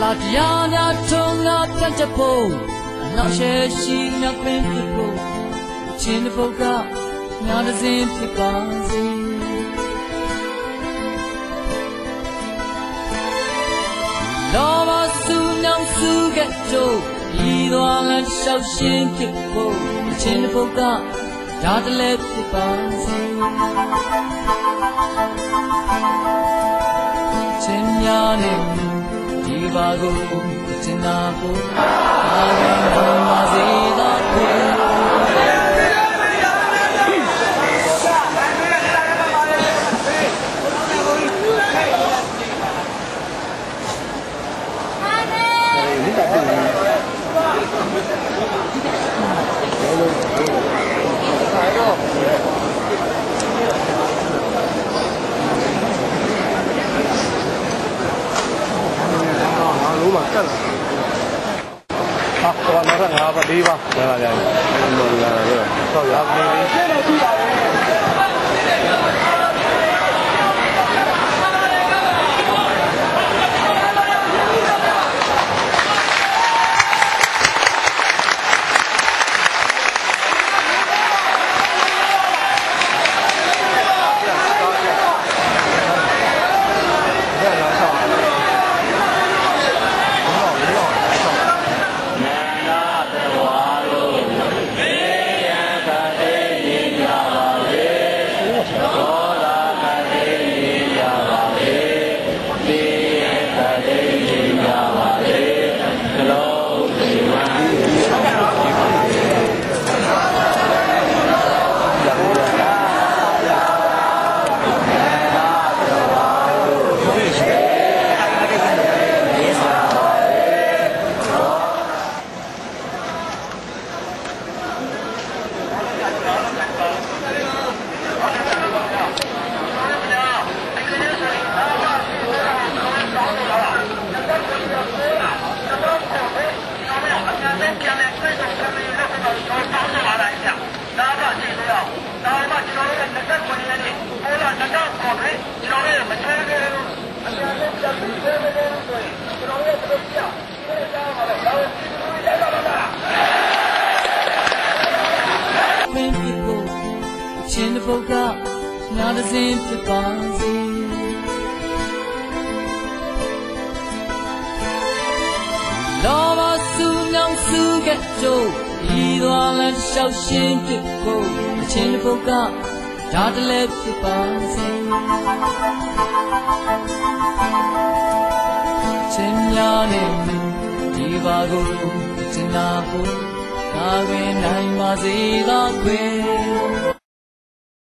လာတရားများထုံငါပြတ်ချက်ဖို့အနောက်ရှေရှိမြတ်ပင်ဖြစ်ဖို့ချင်းတစ်ပုတ်ကညာတစ်စင်းဖြစ်ပါစေလောဘစုညောင်စုကကြိုးဤသွားလမ်းလျှောက်ရှင်းဖြစ်ဖို့ချင်းတစ်ပုတ်ကဒါတလဲဖြစ်ပါစေချင်းများနဲ့ဒီပါကိုချင်တာကိုအာရုံပါစေတော့ကိုတော့25ပါ4ပါလာလာကြတယ်လာလာတော့တော့ရောက်နေပြီချင်းတစ်ပုတ်ကညာတစ်စင်းဖြစ်ပါစေလောဘစုညောင်စုကကြိုးဤသွားလမ်းလျှောက်ရှင်းဖြစ်ဖို့ချင်းတစ်ပုတ်ကဒါတလဲဖြစ်ပါစေချင်းများနဲ့ဒီပါကိုချင်တာဖို့ငါဝင်နိုင်ပါစေသာခွေ